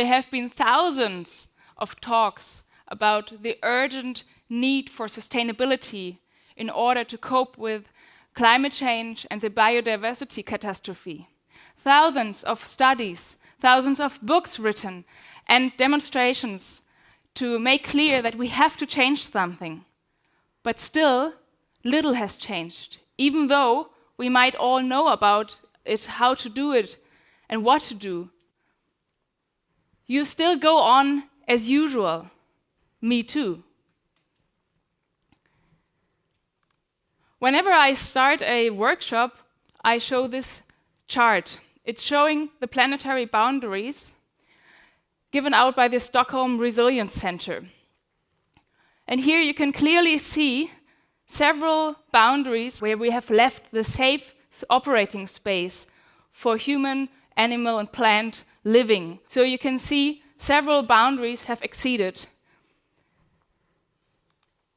there have been thousands of talks about the urgent need for sustainability in order to cope with climate change and the biodiversity catastrophe. Thousands of studies, thousands of books written, and demonstrations to make clear that we have to change something. But still, little has changed, even though we might all know about it, how to do it, and what to do. You still go on as usual. Me too. Whenever I start a workshop, I show this chart. It's showing the planetary boundaries given out by the Stockholm Resilience Center. And here you can clearly see several boundaries where we have left the safe operating space for human, animal, and plant living. So you can see several boundaries have exceeded.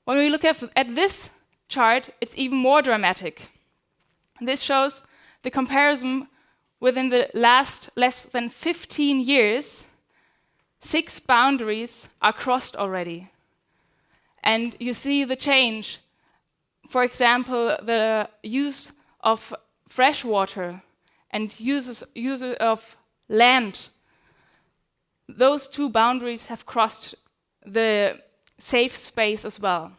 When we look at this chart, it's even more dramatic. This shows the comparison within the last less than 15 years. 6 boundaries are crossed already. And you see the change. For example, the use of fresh water and use of land. Those 2 boundaries have crossed the safe space as well.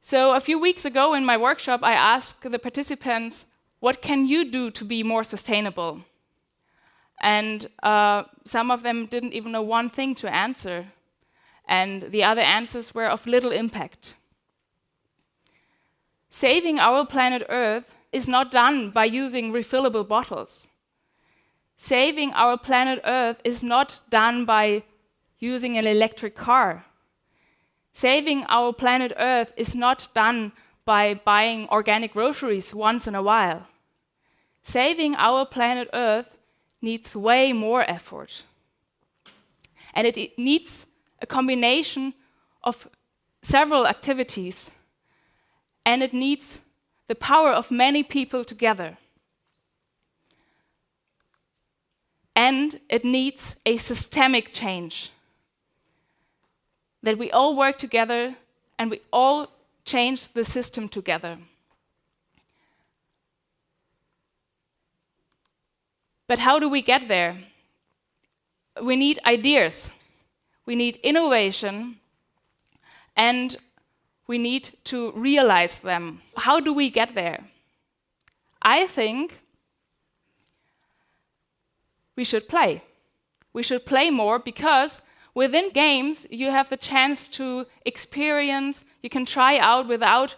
So a few weeks ago in my workshop, I asked the participants, what can you do to be more sustainable? And some of them didn't even know one thing to answer. And the other answers were of little impact. Saving our planet Earth is not done by using refillable bottles. Saving our planet Earth is not done by using an electric car. Saving our planet Earth is not done by buying organic groceries once in a while. Saving our planet Earth needs way more effort. And it needs a combination of several activities. And it needs the power of many people together. And it needs a systemic change. That we all work together and we all change the system together. But how do we get there? We need ideas, we need innovation, and we need to realize them. How do we get there? I think we should play. We should play more because within games you have the chance to experience, you can try out without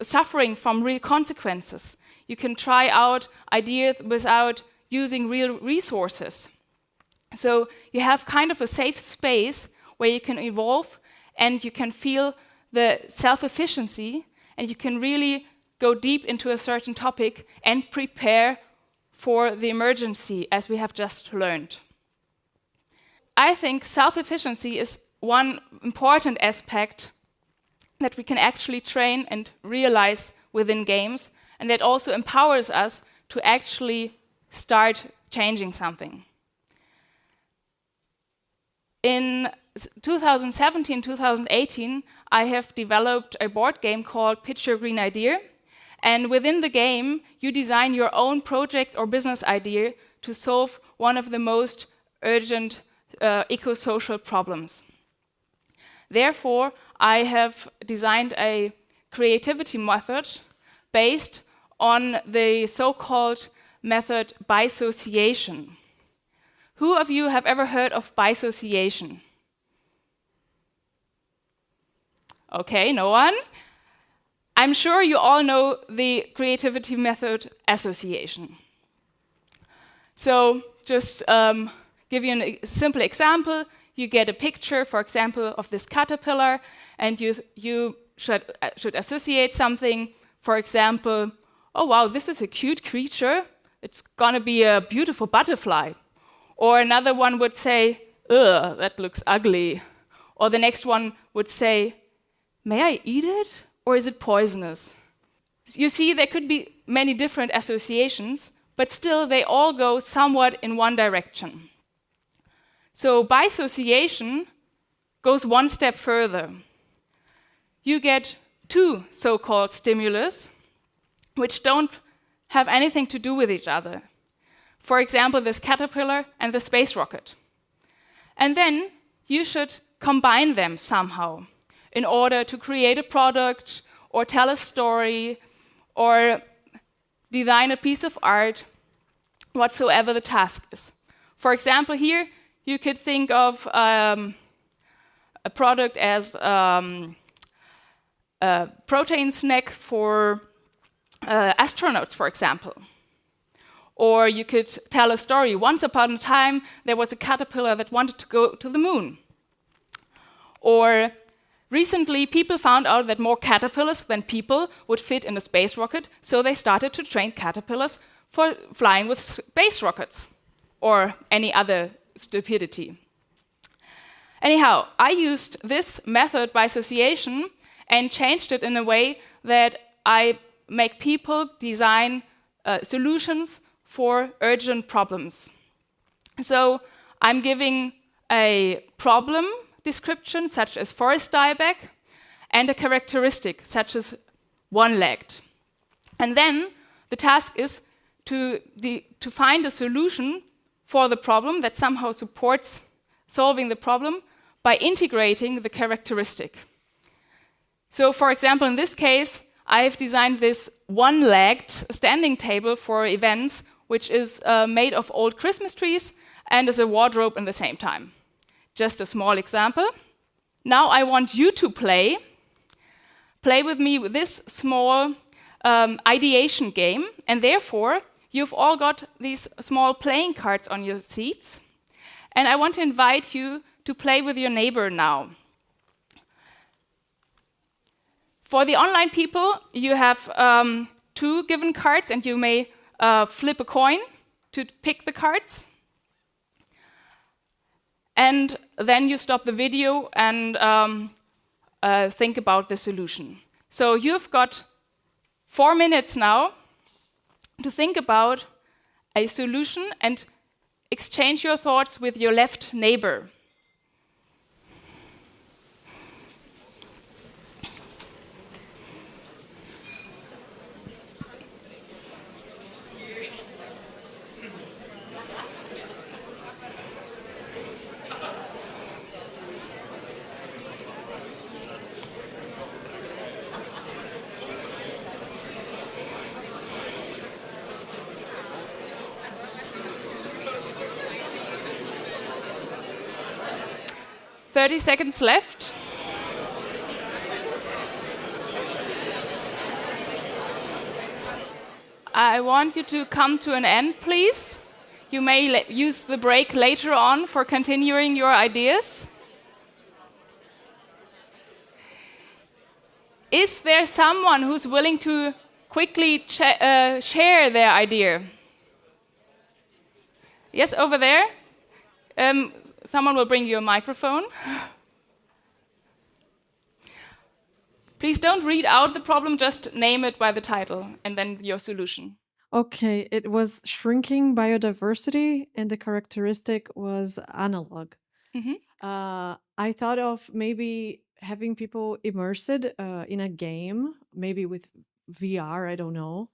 suffering from real consequences. You can try out ideas without using real resources. So you have kind of a safe space where you can evolve and you can feel the self-efficiency and you can really go deep into a certain topic and prepare for the emergency, as we have just learned. I think self-efficiency is one important aspect that we can actually train and realize within games, and that also empowers us to actually start changing something. In 2017-2018, I have developed a board game called Pitch Your Green Idea, and within the game, you design your own project or business idea to solve one of the most urgent eco-social problems. Therefore, I have designed a creativity method based on the so-called method Bisociation. Who of you have ever heard of Bisociation? Okay, no one? I'm sure you all know the creativity method Association. So just give you a simple example. You get a picture, for example, of this caterpillar, and you should associate something. For example, oh wow, this is a cute creature. It's gonna be a beautiful butterfly. Or another one would say, ugh, that looks ugly. Or the next one would say, may I eat it? Or is it poisonous? You see, there could be many different associations, but still they all go somewhat in one direction. So bisociation goes one step further. You get two so-called stimulus, which don't have anything to do with each other. For example, this caterpillar and the space rocket. And then you should combine them somehow in order to create a product or tell a story or design a piece of art, whatsoever the task is. For example, here you could think of a product as a protein snack for astronauts, for example. Or you could tell a story. Once upon a time, there was a caterpillar that wanted to go to the moon. Or recently, people found out that more caterpillars than people would fit in a space rocket, so they started to train caterpillars for flying with space rockets, or any other stupidity. Anyhow, I used this method bisociation and changed it in a way that I make people design solutions for urgent problems. So I'm giving a problem description, such as forest dieback, and a characteristic, such as one-legged. And then the task is to find a solution for the problem that somehow supports solving the problem by integrating the characteristic. So for example, in this case, I've designed this one-legged standing table for events, which is made of old Christmas trees and is a wardrobe at the same time. Just a small example. Now I want you to play with me with this small ideation game, and therefore you've all got these small playing cards on your seats, and I want to invite you to play with your neighbor now. For the online people, you have two given cards, and you may flip a coin to pick the cards. And then you stop the video and think about the solution. So you've got 4 minutes now to think about a solution and exchange your thoughts with your left neighbor. Thirty seconds left. I want you to come to an end, please. You may use the break later on for continuing your ideas. Is there someone who's willing to quickly share their idea? Yes, over there. Someone will bring you a microphone. Please don't read out the problem, just name it by the title and then your solution. Okay, it was shrinking biodiversity and the characteristic was analog. I thought of maybe having people immersed in a game, maybe with VR, I don't know,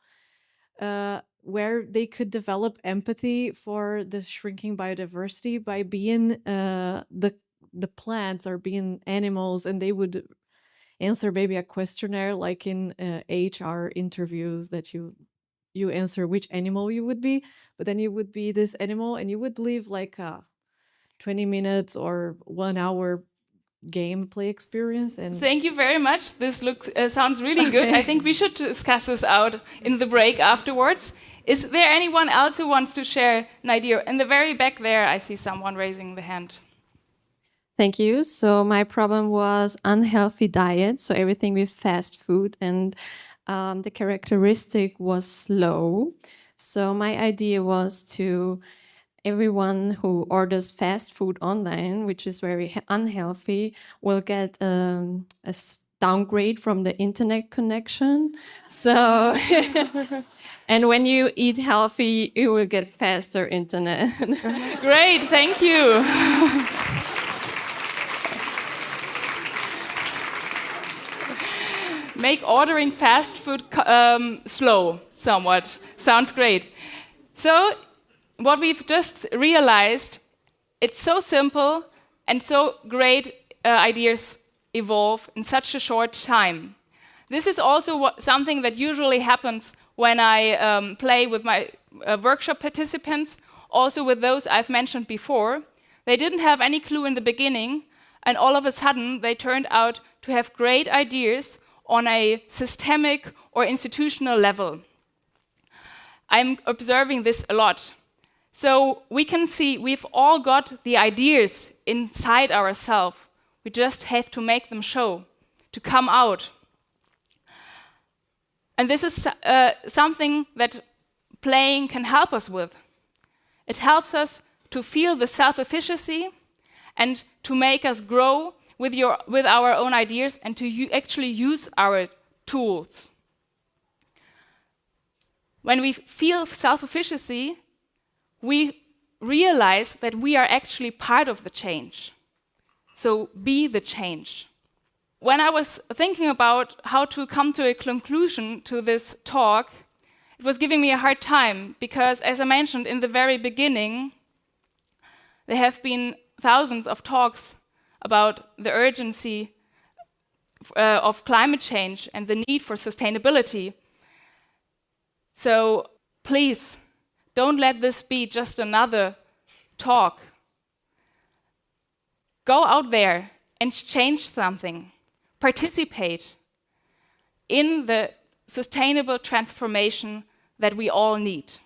where they could develop empathy for the shrinking biodiversity by being the plants or being animals, and they would answer maybe a questionnaire like in HR interviews that you answer which animal you would be, but then you would be this animal and you would live like a 20 minutes or 1 hour gameplay experience. And thank you very much. This sounds really good. I think we should discuss this out in the break afterwards. Is there anyone else who wants to share an idea? In the very back there, I see someone raising the hand. Thank you. So my problem was unhealthy diet, so everything with fast food, and the characteristic was slow. So my idea was to everyone who orders fast food online, which is very unhealthy, will get downgrade from the internet connection. So And when you eat healthy, you will get faster internet. Great, thank you. Make ordering fast food slow, somewhat. Sounds great. So, what we've just realized, it's so simple and so great ideas evolve in such a short time. This is also something that usually happens when I play with my workshop participants, also with those I've mentioned before. They didn't have any clue in the beginning, and all of a sudden they turned out to have great ideas on a systemic or institutional level. I'm observing this a lot. So we can see we've all got the ideas inside ourselves. We just have to make them show, to come out. And this is something that playing can help us with. It helps us to feel the self-efficacy and to make us grow with our own ideas and to actually use our tools. When we feel self-efficacy, we realize that we are actually part of the change. So be the change. When I was thinking about how to come to a conclusion to this talk, it was giving me a hard time because, as I mentioned in the very beginning, there have been thousands of talks about the urgency of climate change and the need for sustainability. So please, don't let this be just another talk. Go out there and change something. Participate in the sustainable transformation that we all need.